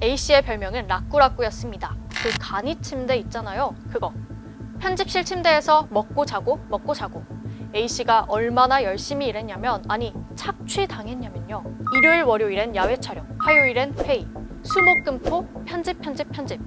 A씨의 별명은 라꾸라꾸였습니다. 그 간이 침대 있잖아요. 그거. 편집실 침대에서 먹고 자고 먹고 자고. A씨가 얼마나 열심히 일했냐면, 아니 착취당했냐면요. 일요일 월요일엔 야외 촬영, 화요일엔 회의, 수목금토 편집,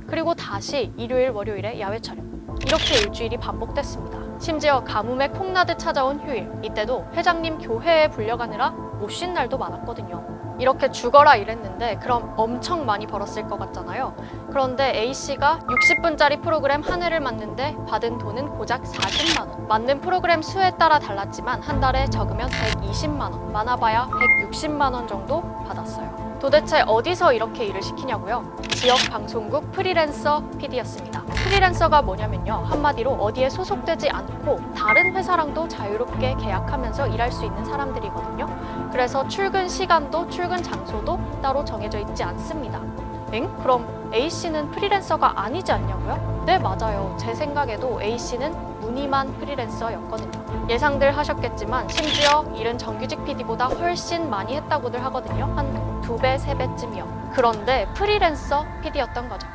그리고 다시 일요일 월요일에 야외 촬영. 이렇게 일주일이 반복됐습니다. 심지어 가뭄에 콩나듯 찾아온 휴일, 이때도 회장님 교회에 불려가느라 못 쉰 날도 많았거든요. 이렇게 죽어라 일했는데 그럼 엄청 많이 벌었을 것 같잖아요. 그런데 A씨가 60분짜리 프로그램 한 회를 맡는데 받은 돈은 고작 40만 원. 맡는 프로그램 수에 따라 달랐지만 한 달에 적으면 120만 원, 많아봐야 160만 원 정도 받았어요. 도대체 어디서 이렇게 일을 시키냐고요? 지역 방송국 프리랜서 PD였습니다. 프리랜서가 뭐냐면요, 한마디로 어디에 소속되지 않고 다른 회사랑도 자유롭게 계약하면서 일할 수 있는 사람들이거든요. 그래서 출근 시간도 출근 장소도 따로 정해져 있지 않습니다. 엥? 그럼 A씨는 프리랜서가 아니지 않냐고요? 네, 맞아요. 제 생각에도 A씨는 무늬만 프리랜서였거든요. 예상들 하셨겠지만 심지어 일은 정규직 PD보다 훨씬 많이 했다고들 하거든요. 한 2배, 3배쯤이요. 그런데 프리랜서 PD였던 거죠.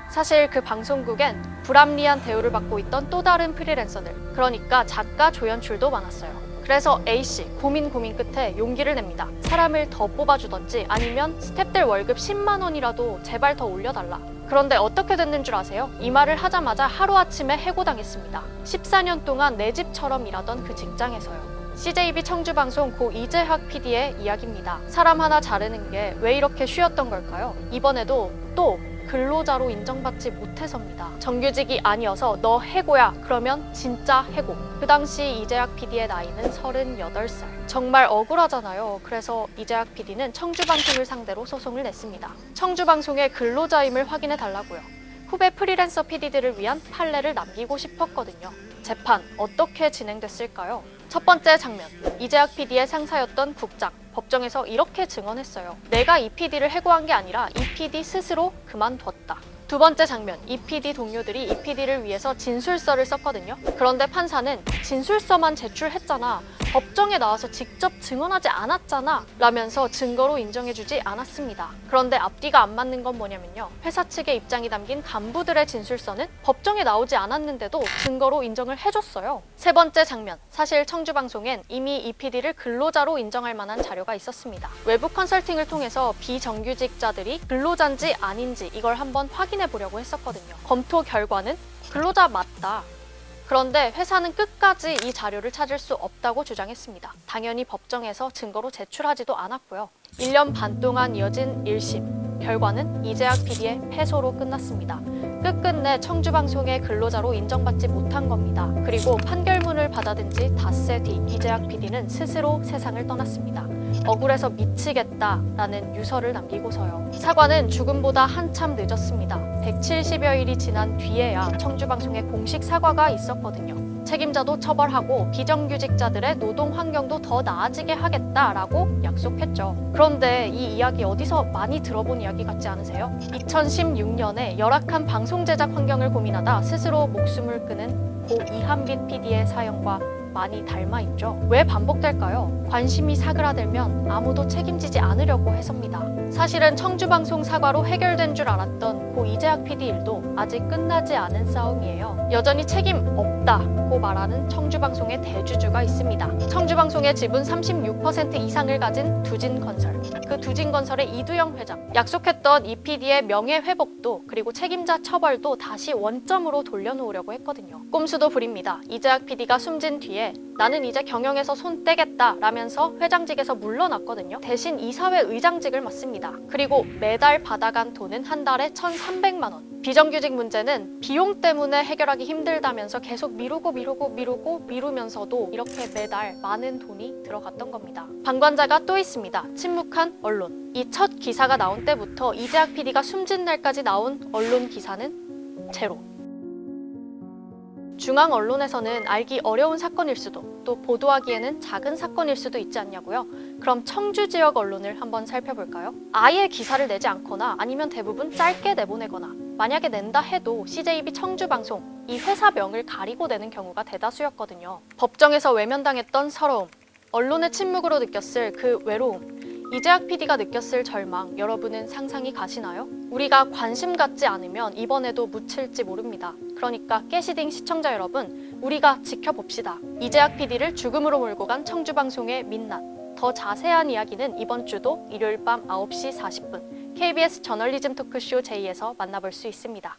사실 그 방송국엔 불합리한 대우를 받고 있던 또 다른 프리랜서들, 그러니까 작가, 조연출도 많았어요. 그래서 A씨 고민 끝에 용기를 냅니다. 사람을 더 뽑아주던지 아니면 스태프들 월급 10만 원이라도 제발 더 올려달라. 그런데 어떻게 됐는 줄 아세요? 이 말을 하자마자 하루아침에 해고당했습니다. 14년 동안 내 집처럼 일하던 그 직장에서요. CJB 청주방송 고 이재학 PD의 이야기입니다. 사람 하나 자르는 게 왜 이렇게 쉬웠던 걸까요? 이번에도 또 근로자로 인정받지 못해서입니다. 정규직이 아니어서 너 해고야. 그러면 진짜 해고. 그 당시 이재학 PD의 나이는 38살. 정말 억울하잖아요. 그래서 이재학 PD는 청주방송을 상대로 소송을 냈습니다. 청주방송의 근로자임을 확인해 달라고요. 후배 프리랜서 PD들을 위한 판례를 남기고 싶었거든요. 재판 어떻게 진행됐을까요? 첫 번째 장면, 이재학 PD의 상사였던 국장, 법정에서 이렇게 증언했어요. 내가 이 PD를 해고한 게 아니라 이 PD 스스로 그만뒀다. 두 번째 장면, 이 PD 동료들이 이 PD를 위해서 진술서를 썼거든요. 그런데 판사는 진술서만 제출했잖아, 법정에 나와서 직접 증언하지 않았잖아 라면서 증거로 인정해주지 않았습니다. 그런데 앞뒤가 안 맞는 건 뭐냐면요, 회사 측의 입장이 담긴 간부들의 진술서는 법정에 나오지 않았는데도 증거로 인정을 해줬어요. 세 번째 장면, 사실 청주방송엔 이미 이 PD를 근로자로 인정할 만한 자료가 있었습니다. 외부 컨설팅을 통해서 비정규직자들이 근로자인지 아닌지 이걸 한번 확인해 보려고 했었거든요. 검토 결과는 근로자 맞다. 그런데 회사는 끝까지 이 자료를 찾을 수 없다고 주장했습니다. 당연히 법정에서 증거로 제출하지도 않았고요. 1년 반 동안 이어진 1심. 결과는 이재학 PD의 패소로 끝났습니다. 끝끝내 청주방송의 근로자로 인정받지 못한 겁니다. 그리고 판결문을 받아든 지 닷새 뒤 이재학 PD는 스스로 세상을 떠났습니다. 억울해서 미치겠다라는 유서를 남기고서요. 사과는 죽음보다 한참 늦었습니다. 170여일이 지난 뒤에야 청주방송의 공식 사과가 있었거든요. 책임자도 처벌하고 비정규직자들의 노동 환경도 더 나아지게 하겠다라고 약속했죠. 그런데 이 이야기 어디서 많이 들어본 이야기 같지 않으세요? 2016년에 열악한 방송 제작 환경을 고민하다 스스로 목숨을 끊은 고 이한빛 PD의 사연과 많이 닮아있죠. 왜 반복될까요? 관심이 사그라들면 아무도 책임지지 않으려고 해서입니다. 사실은 청주방송 사과로 해결된 줄 알았던 고 이재학 PD 일도 아직 끝나지 않은 싸움이에요. 여전히 책임 없다고 말하는 청주방송의 대주주가 있습니다. 청주방송의 지분 36% 이상을 가진 두진건설. 그 두진건설의 이두영 회장. 약속했던 이 PD의 명예회복도 그리고 책임자 처벌도 다시 원점으로 돌려놓으려고 했거든요. 꼼수도 부립니다. 이재학 PD가 숨진 뒤에 나는 이제 경영에서 손 떼겠다 라면서 회장직에서 물러났거든요. 대신 이사회 의장직을 맡습니다. 그리고 매달 받아간 돈은 한 달에 1,300만 원. 비정규직 문제는 비용 때문에 해결하기 힘들다면서 계속 미루면서도 이렇게 매달 많은 돈이 들어갔던 겁니다. 방관자가 또 있습니다. 침묵한 언론. 이 첫 기사가 나온 때부터 이재학 PD가 숨진 날까지 나온 언론 기사는 제로. 중앙 언론에서는 알기 어려운 사건일 수도, 또 보도하기에는 작은 사건일 수도 있지 않냐고요? 그럼 청주 지역 언론을 한번 살펴볼까요? 아예 기사를 내지 않거나 아니면 대부분 짧게 내보내거나, 만약에 낸다 해도 CJB 청주방송, 이 회사명을 가리고 내는 경우가 대다수였거든요. 법정에서 외면당했던 서러움, 언론의 침묵으로 느꼈을 그 외로움, 이재학 PD가 느꼈을 절망, 여러분은 상상이 가시나요? 우리가 관심 갖지 않으면 이번에도 묻힐지 모릅니다. 그러니까 깨시딩 시청자 여러분, 우리가 지켜봅시다. 이재학 PD를 죽음으로 몰고 간 청주방송의 민낯. 더 자세한 이야기는 이번 주도 일요일 밤 9시 40분 KBS 저널리즘 토크쇼 제2에서 만나볼 수 있습니다.